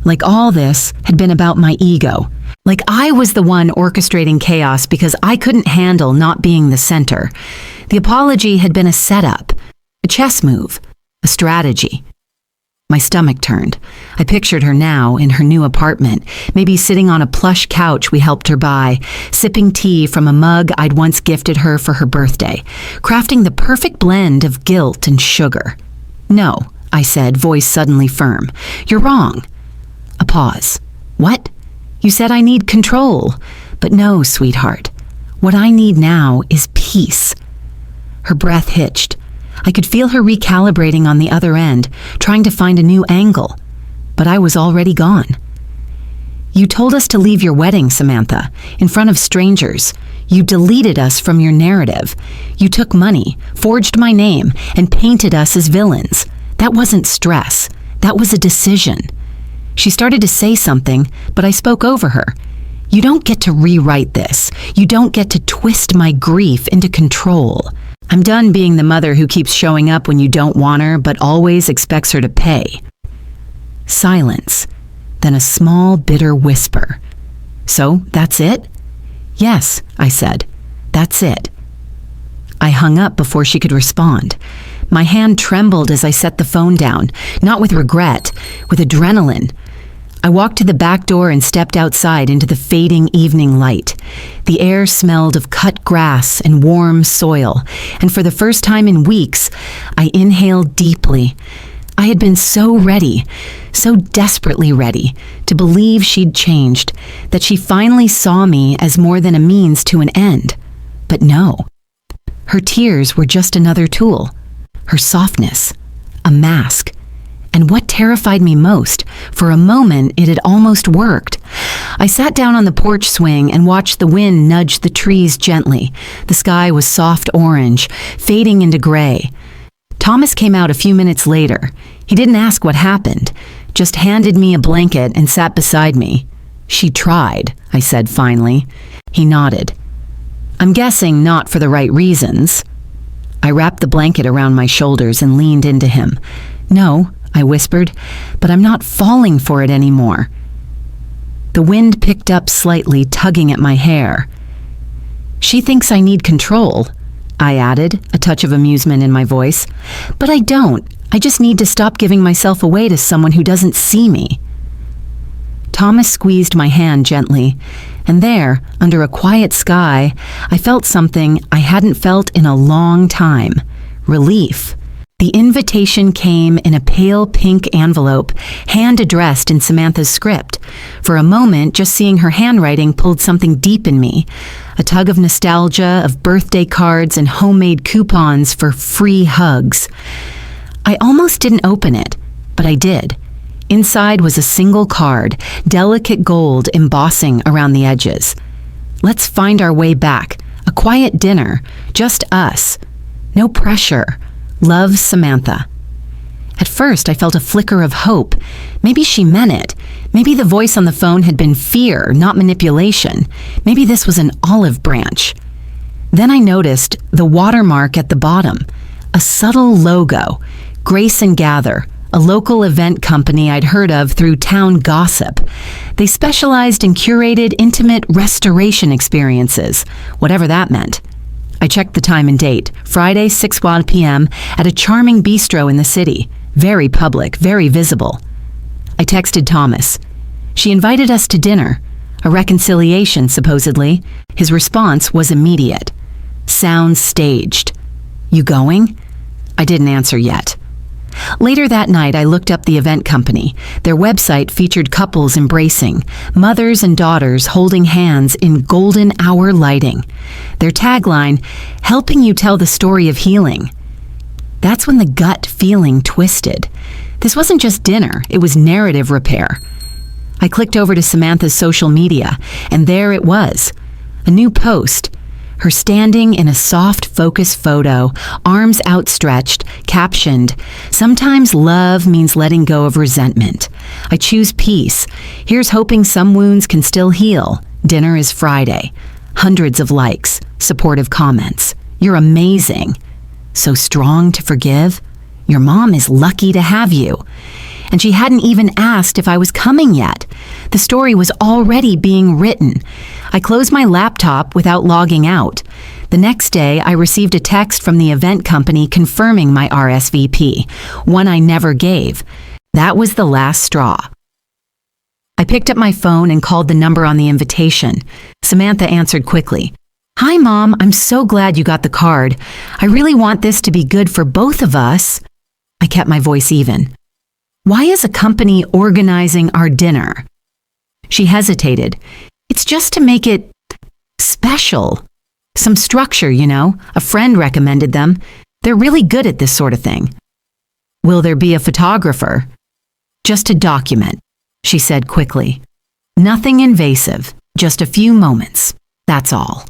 S1: Like all this had been about my ego. Like I was the one orchestrating chaos because I couldn't handle not being the center. The apology had been a setup, a chess move, a strategy. My stomach turned. I pictured her now in her new apartment, maybe sitting on a plush couch we helped her buy, sipping tea from a mug I'd once gifted her for her birthday, crafting the perfect blend of guilt and sugar. No, I said, voice suddenly firm. You're wrong. A pause. What? You said I need control. But no, sweetheart. What I need now is peace. Her breath hitched. I could feel her recalibrating on the other end, trying to find a new angle. But I was already gone. You told us to leave your wedding, Samantha, in front of strangers. You deleted us from your narrative. You took money, forged my name, and painted us as villains. That wasn't stress. That was a decision. She started to say something, but I spoke over her. You don't get to rewrite this. You don't get to twist my grief into control. I'm done being the mother who keeps showing up when you don't want her, but always expects her to pay. Silence, then a small, bitter whisper. So, that's it? Yes, I said. That's it. I hung up before she could respond. My hand trembled as I set the phone down, not with regret, with adrenaline. I walked to the back door and stepped outside into the fading evening light. The air smelled of cut grass and warm soil, and for the first time in weeks, I inhaled deeply. I had been so ready, so desperately ready, to believe she'd changed, that she finally saw me as more than a means to an end. But no. Her tears were just another tool. Her softness, a mask. And what terrified me most, for a moment it had almost worked. I sat down on the porch swing and watched the wind nudge the trees gently. The sky was soft orange, fading into gray. Thomas came out a few minutes later. He didn't ask what happened, just handed me a blanket and sat beside me. She tried, I said finally. He nodded. I'm guessing not for the right reasons. I wrapped the blanket around my shoulders and leaned into him. No, I whispered, but I'm not falling for it anymore. The wind picked up slightly, tugging at my hair. She thinks I need control, I added, a touch of amusement in my voice. But I don't. I just need to stop giving myself away to someone who doesn't see me. Thomas squeezed my hand gently, and there, under a quiet sky, I felt something I hadn't felt in a long time. Relief. The invitation came in a pale pink envelope, hand-addressed in Samantha's script. For a moment, just seeing her handwriting pulled something deep in me. A tug of nostalgia, of birthday cards and homemade coupons for free hugs. I almost didn't open it, but I did. Inside was a single card, delicate gold embossing around the edges. Let's find our way back. A quiet dinner, just us. No pressure. Love, Samantha. At first, I felt a flicker of hope. Maybe she meant it. Maybe the voice on the phone had been fear, not manipulation. Maybe this was an olive branch. Then I noticed the watermark at the bottom. A subtle logo, Grace and Gather, a local event company I'd heard of through town gossip. They specialized in curated, intimate restoration experiences, whatever that meant. I checked the time and date, Friday, 6:00 p.m. at a charming bistro in the city. Very public, very visible. I texted Thomas. She invited us to dinner. A reconciliation, supposedly. His response was immediate. Sounds staged. You going? I didn't answer yet. Later that night, I looked up the event company. Their website featured couples embracing, mothers and daughters holding hands in golden hour lighting. Their tagline, helping you tell the story of healing. That's when the gut feeling twisted. This wasn't just dinner, it was narrative repair. I clicked over to Samantha's social media, and there it was. A new post. Her standing in a soft focus photo, arms outstretched, captioned, "Sometimes love means letting go of resentment. I choose peace. Here's hoping some wounds can still heal. Dinner is Friday." Hundreds of likes, supportive comments. "You're amazing. So strong to forgive. Your mom is lucky to have you." And she hadn't even asked if I was coming yet. The story was already being written. I closed my laptop without logging out. The next day, I received a text from the event company confirming my RSVP, one I never gave. That was the last straw. I picked up my phone and called the number on the invitation. Samantha answered quickly. "Hi, Mom. I'm so glad you got the card. I really want this to be good for both of us." I kept my voice even. "Why is a company organizing our dinner?" She hesitated. "It's just to make it special. Some structure, you know. A friend recommended them. They're really good at this sort of thing." "Will there be a photographer?" "Just to document," she said quickly. "Nothing invasive, just a few moments. That's all."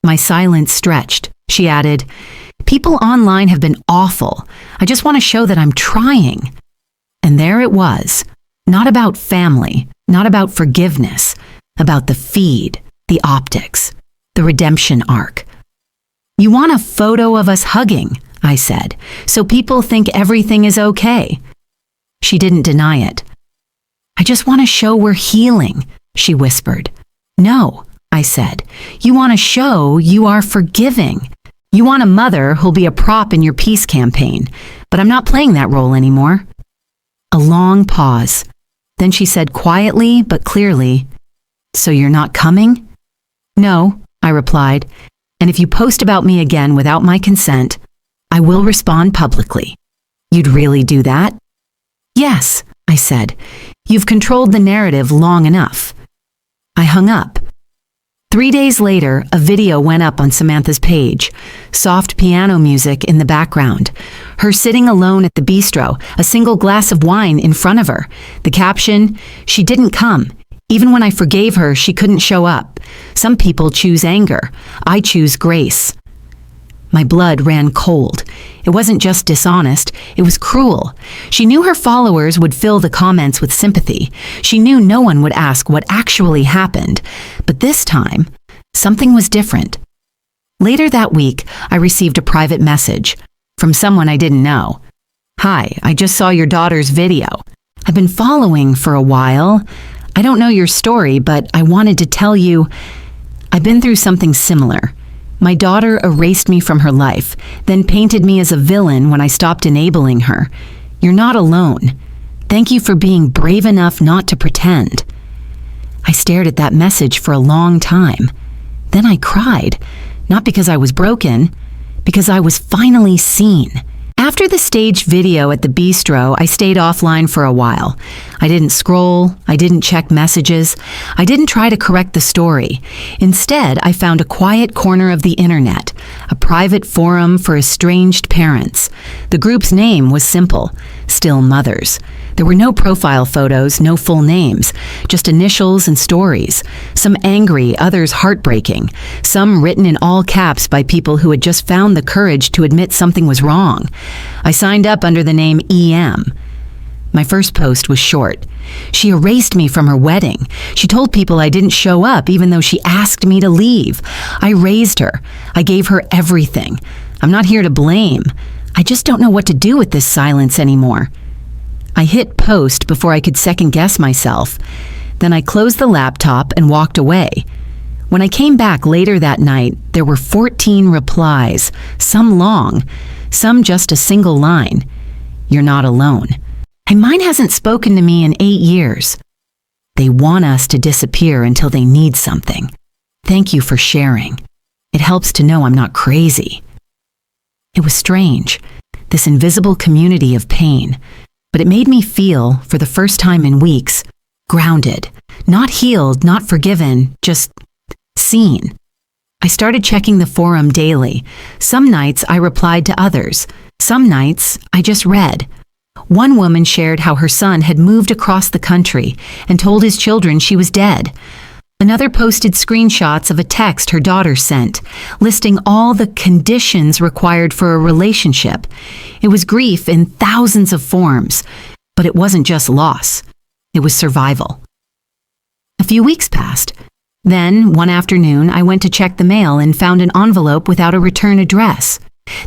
S1: My silence stretched. She added, "People online have been awful. I just want to show that I'm trying." And there it was. Not about family, not about forgiveness, about the feed, the optics, the redemption arc. "You want a photo of us hugging," I said, "so people think everything is okay." She didn't deny it. "I just want to show we're healing," she whispered. "No," I said, "you want to show you are forgiving. You want a mother who'll be a prop in your peace campaign, but I'm not playing that role anymore." A long pause. Then she said quietly but clearly, "So you're not coming?" "No," I replied, "and if you post about me again without my consent, I will respond publicly." "You'd really do that?" "Yes," I said. "You've controlled the narrative long enough." I hung up. 3 days later, a video went up on Samantha's page. Soft piano music in the background. Her sitting alone at the bistro, a single glass of wine in front of her. The caption, "She didn't come. Even when I forgave her, she couldn't show up. Some people choose anger. I choose grace." My blood ran cold. It wasn't just dishonest, it was cruel. She knew her followers would fill the comments with sympathy. She knew no one would ask what actually happened. But this time, something was different. Later that week, I received a private message from someone I didn't know. "Hi, I just saw your daughter's video. I've been following for a while. I don't know your story, but I wanted to tell you I've been through something similar. My daughter erased me from her life, then painted me as a villain when I stopped enabling her. You're not alone. Thank you for being brave enough not to pretend." I stared at that message for a long time. Then I cried, not because I was broken, because I was finally seen. After the staged video at the bistro, I stayed offline for a while. I didn't scroll, I didn't check messages, I didn't try to correct the story. Instead, I found a quiet corner of the internet, a private forum for estranged parents. The group's name was simple, Still Mothers. There were no profile photos, no full names, just initials and stories. Some angry, others heartbreaking, some written in all caps by people who had just found the courage to admit something was wrong. I signed up under the name EM. My first post was short. She erased me from her wedding. She told people I didn't show up even though she asked me to leave. I raised her. I gave her everything. I'm not here to blame. I just don't know what to do with this silence anymore. I hit post before I could second-guess myself. Then I closed the laptop and walked away. When I came back later that night, there were 14 replies, some long, some just a single line. You're not alone. My mind hasn't spoken to me in 8 years. They want us to disappear until they need something. Thank you for sharing. It helps to know I'm not crazy. It was strange, this invisible community of pain, but it made me feel, for the first time in weeks, grounded, not healed, not forgiven, just seen. I started checking the forum daily. Some nights I replied to others. Some nights I just read. One woman shared how her son had moved across the country and told his children she was dead. Another posted screenshots of a text her daughter sent, listing all the conditions required for a relationship. It was grief in thousands of forms, but it wasn't just loss. It was survival. A few weeks passed. Then, one afternoon, I went to check the mail and found an envelope without a return address.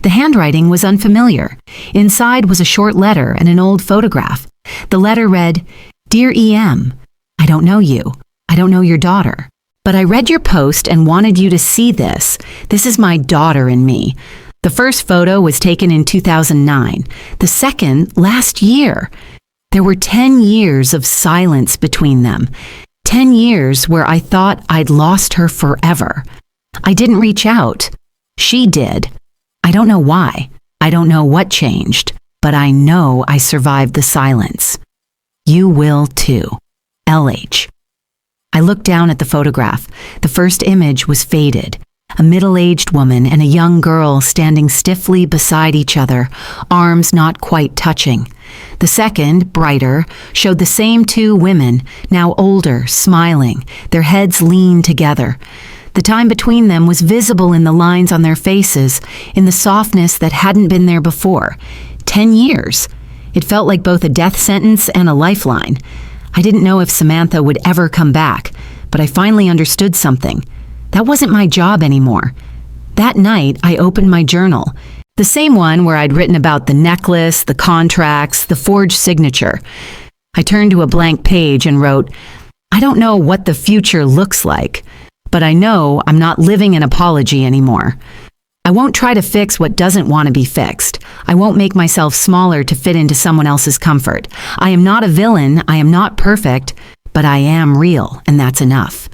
S1: The handwriting was unfamiliar. Inside was a short letter and an old photograph. The letter read, "Dear EM, I don't know you. I don't know your daughter. But I read your post and wanted you to see this. This is my daughter and me. The first photo was taken in 2009. The second, last year. There were 10 years of silence between them. 10 years where I thought I'd lost her forever. I didn't reach out. She did. I don't know why. I don't know what changed, but I know I survived the silence. You will too. LH." I looked down at the photograph. The first image was faded. A middle-aged woman and a young girl standing stiffly beside each other, arms not quite touching. The second, brighter, showed the same two women, now older, smiling, their heads leaned together. The time between them was visible in the lines on their faces, in the softness that hadn't been there before. 10 years. It felt like both a death sentence and a lifeline. I didn't know if Samantha would ever come back, but I finally understood something. That wasn't my job anymore. That night, I opened my journal. The same one where I'd written about the necklace, the contracts, the forged signature. I turned to a blank page and wrote, "I don't know what the future looks like, but I know I'm not living an apology anymore. I won't try to fix what doesn't want to be fixed. I won't make myself smaller to fit into someone else's comfort. I am not a villain, I am not perfect, but I am real, and that's enough."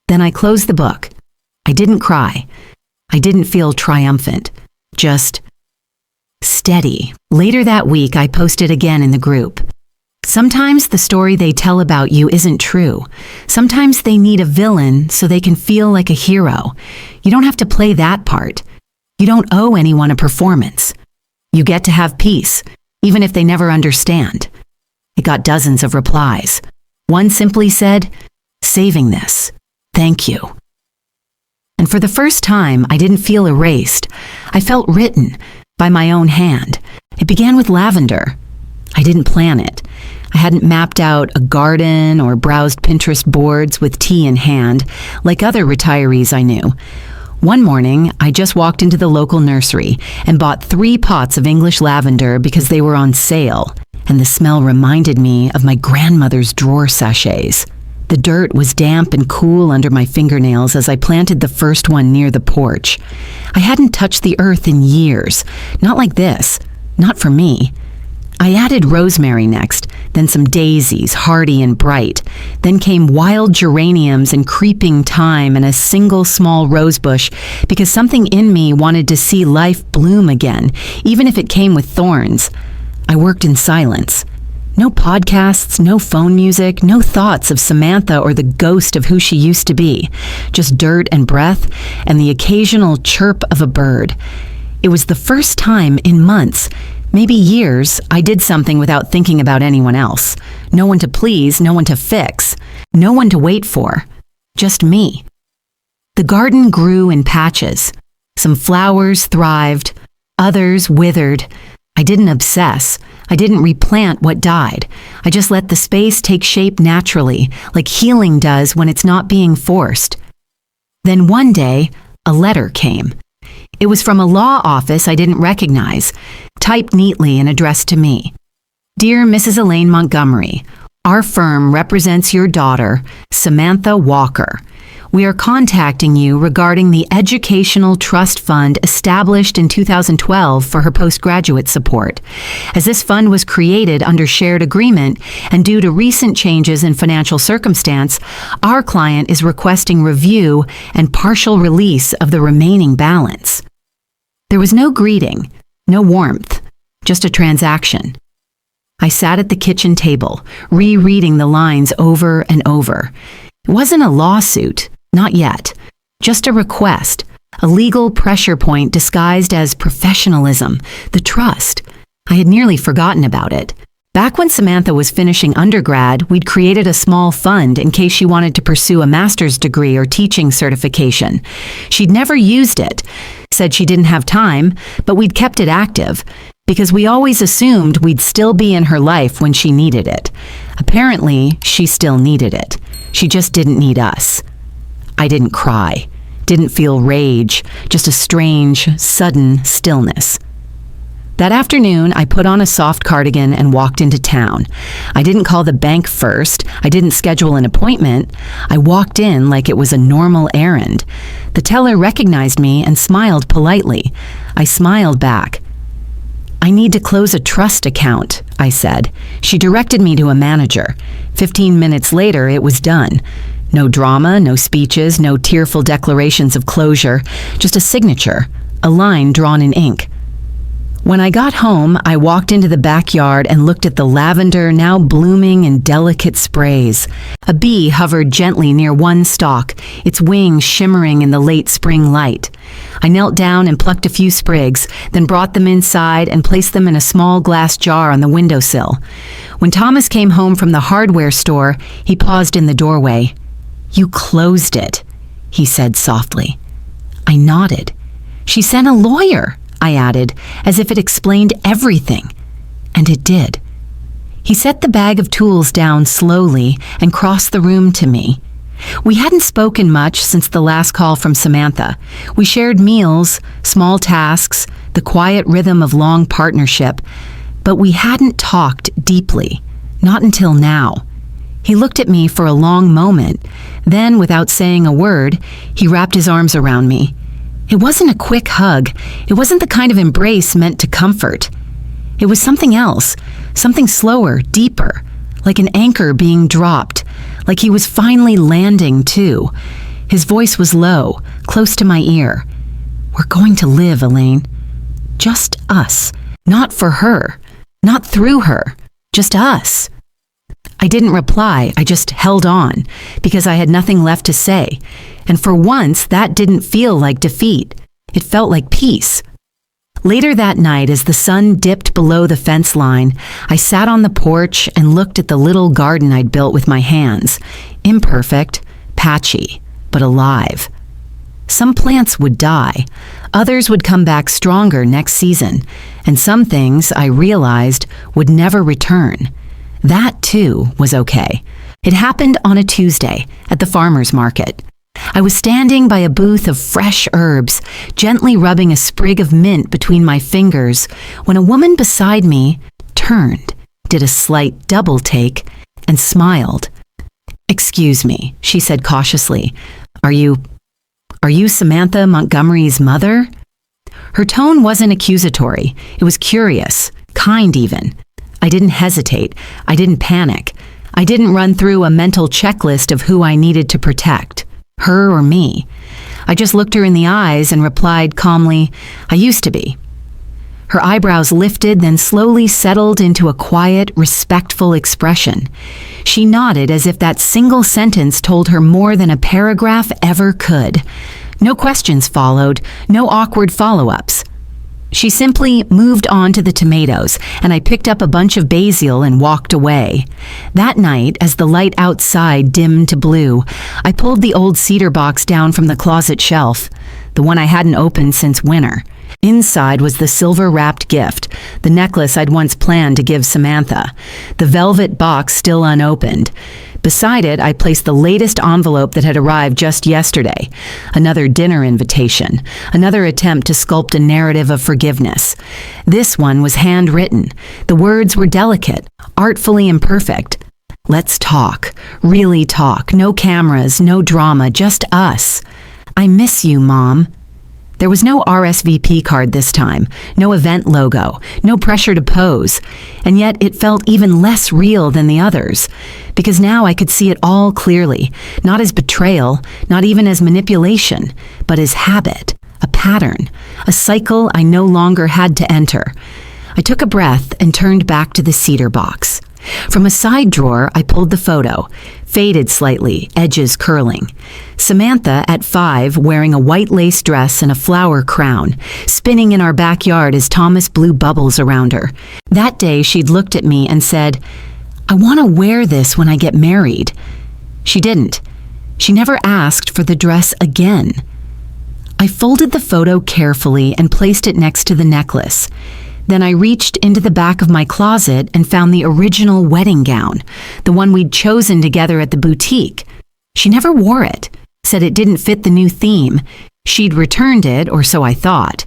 S1: Then I closed the book. I didn't cry. I didn't feel triumphant. Just steady. Later that week, I posted again in the group. Sometimes the story they tell about you isn't true. Sometimes they need a villain so they can feel like a hero. You don't have to play that part. You don't owe anyone a performance. You get to have peace, even if they never understand. It got dozens of replies. One simply said, "Saving this. Thank you." And for the first time, I didn't feel erased. I felt written by my own hand. It began with lavender. I didn't plan it. I hadn't mapped out a garden or browsed Pinterest boards with tea in hand, like other retirees I knew. One morning, I just walked into the local nursery and bought 3 pots of English lavender because they were on sale, and the smell reminded me of my grandmother's drawer sachets. The dirt was damp and cool under my fingernails as I planted the first one near the porch. I hadn't touched the earth in years. Not like this. Not for me. I added rosemary next, then some daisies, hardy and bright. Then came wild geraniums and creeping thyme and a single small rosebush because something in me wanted to see life bloom again, even if it came with thorns. I worked in silence. No podcasts, no phone music, no thoughts of Samantha or the ghost of who she used to be. Just dirt and breath and the occasional chirp of a bird. It was the first time in months, maybe years, I did something without thinking about anyone else. No one to please, no one to fix, no one to wait for. Just me. The garden grew in patches. Some flowers thrived, others withered. I didn't obsess. I didn't replant what died. I just let the space take shape naturally, like healing does when it's not being forced. Then one day, a letter came. It was from a law office I didn't recognize, typed neatly and addressed to me. Dear Mrs. Elaine Montgomery, our firm represents your daughter, Samantha Walker. We are contacting you regarding the Educational Trust Fund established in 2012 for her postgraduate support. As this fund was created under shared agreement and due to recent changes in financial circumstance, our client is requesting review and partial release of the remaining balance. There was no greeting, no warmth, just a transaction. I sat at the kitchen table, rereading the lines over and over. It wasn't a lawsuit. Not yet. Just a request, a legal pressure point disguised as professionalism, the trust. I had nearly forgotten about it. Back when Samantha was finishing undergrad, we'd created a small fund in case she wanted to pursue a master's degree or teaching certification. She'd never used it, said she didn't have time, but we'd kept it active because we always assumed we'd still be in her life when she needed it. Apparently, she still needed it. She just didn't need us. I didn't cry, didn't feel rage, just a strange, sudden stillness. That afternoon, I put on a soft cardigan and walked into town. I didn't call the bank first. I didn't schedule an appointment. I walked in like it was a normal errand. The teller recognized me and smiled politely. I smiled back. I need to close a trust account, I said. She directed me to a manager. 15 minutes later, it was done. No drama, no speeches, no tearful declarations of closure, just a signature, a line drawn in ink. When I got home, I walked into the backyard and looked at the lavender now blooming in delicate sprays. A bee hovered gently near one stalk, its wings shimmering in the late spring light. I knelt down and plucked a few sprigs, then brought them inside and placed them in a small glass jar on the windowsill. When Thomas came home from the hardware store, he paused in the doorway. "You closed it," he said softly. I nodded. "She sent a lawyer," I added, as if it explained everything. And it did. He set the bag of tools down slowly and crossed the room to me. We hadn't spoken much since the last call from Samantha. We shared meals, small tasks, the quiet rhythm of long partnership, but we hadn't talked deeply, not until now. He looked at me for a long moment. Then, without saying a word, he wrapped his arms around me. It wasn't a quick hug. It wasn't the kind of embrace meant to comfort. It was something else, something slower, deeper, like an anchor being dropped, like he was finally landing too. His voice was low, close to my ear. "We're going to live, Elaine. Just us. Not for her. Not through her. Just us." I didn't reply, I just held on, because I had nothing left to say. And for once, that didn't feel like defeat. It felt like peace. Later that night, as the sun dipped below the fence line, I sat on the porch and looked at the little garden I'd built with my hands. Imperfect, patchy, but alive. Some plants would die. Others would come back stronger next season. And some things, I realized, would never return. That, too, was okay. It happened on a Tuesday at the farmer's market. I was standing by a booth of fresh herbs, gently rubbing a sprig of mint between my fingers, when a woman beside me turned, did a slight double take, and smiled. "Excuse me," she said cautiously. Are you Samantha Montgomery's mother?" Her tone wasn't accusatory. It was curious, kind even. I didn't hesitate. I didn't panic. I didn't run through a mental checklist of who I needed to protect, her or me. I just looked her in the eyes and replied calmly, "I used to be." Her eyebrows lifted, then slowly settled into a quiet, respectful expression. She nodded as if that single sentence told her more than a paragraph ever could. No questions followed, no awkward follow-ups. She simply moved on to the tomatoes, and I picked up a bunch of basil and walked away. That night, as the light outside dimmed to blue, I pulled the old cedar box down from the closet shelf, the one I hadn't opened since winter. Inside was the silver-wrapped gift, the necklace I'd once planned to give Samantha, the velvet box still unopened. Beside it, I placed the latest envelope that had arrived just yesterday. Another dinner invitation. Another attempt to sculpt a narrative of forgiveness. This one was handwritten. The words were delicate, artfully imperfect. Let's talk. Really talk. No cameras, no drama, just us. I miss you, Mom. There was no RSVP card this time, no event logo, no pressure to pose, and yet it felt even less real than the others, because now I could see it all clearly, not as betrayal, not even as manipulation, but as habit, a pattern, a cycle I no longer had to enter. I took a breath and turned back to the cedar box. From a side drawer, I pulled the photo, faded slightly, edges curling. Samantha, at 5, wearing a white lace dress and a flower crown, spinning in our backyard as Thomas blew bubbles around her. That day, she'd looked at me and said, "I want to wear this when I get married." She didn't. She never asked for the dress again. I folded the photo carefully and placed it next to the necklace. Then I reached into the back of my closet and found the original wedding gown, the one we'd chosen together at the boutique. She never wore it, said it didn't fit the new theme. She'd returned it, or so I thought.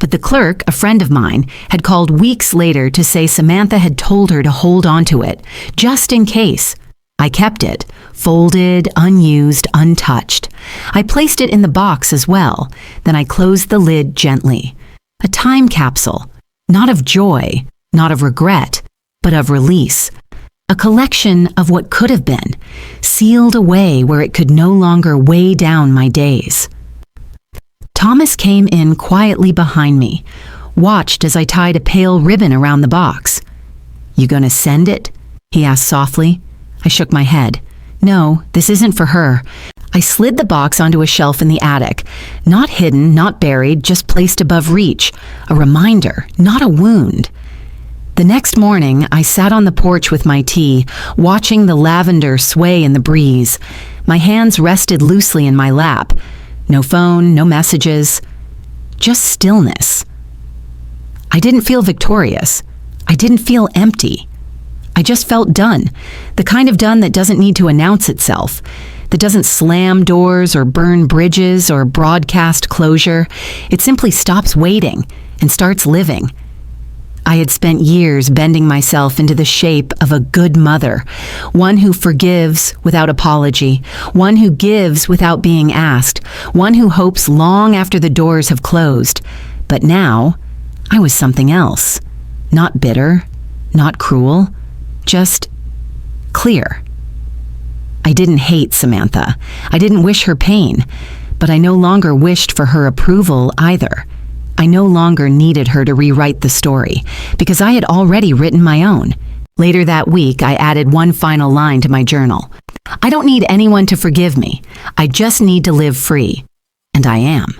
S1: But the clerk, a friend of mine, had called weeks later to say Samantha had told her to hold onto it, just in case. I kept it, folded, unused, untouched. I placed it in the box as well. Then I closed the lid gently. A time capsule. Not of joy, not of regret, but of release. A collection of what could have been, sealed away where it could no longer weigh down my days. Thomas came in quietly behind me, watched as I tied a pale ribbon around the box. "You gonna send it?" he asked softly. I shook my head. "No, this isn't for her." I slid the box onto a shelf in the attic. Not hidden, not buried, just placed above reach. A reminder, not a wound. The next morning, I sat on the porch with my tea, watching the lavender sway in the breeze. My hands rested loosely in my lap. No phone, no messages, just stillness. I didn't feel victorious. I didn't feel empty. I just felt done, the kind of done that doesn't need to announce itself, that doesn't slam doors or burn bridges or broadcast closure. It simply stops waiting and starts living. I had spent years bending myself into the shape of a good mother, one who forgives without apology, one who gives without being asked, one who hopes long after the doors have closed. But now, I was something else. Not bitter, not cruel, just clear. I didn't hate Samantha. I didn't wish her pain, but I no longer wished for her approval either. I no longer needed her to rewrite the story, because I had already written my own. Later that week, I added one final line to my journal. "I don't need anyone to forgive me. I just need to live free." And I am.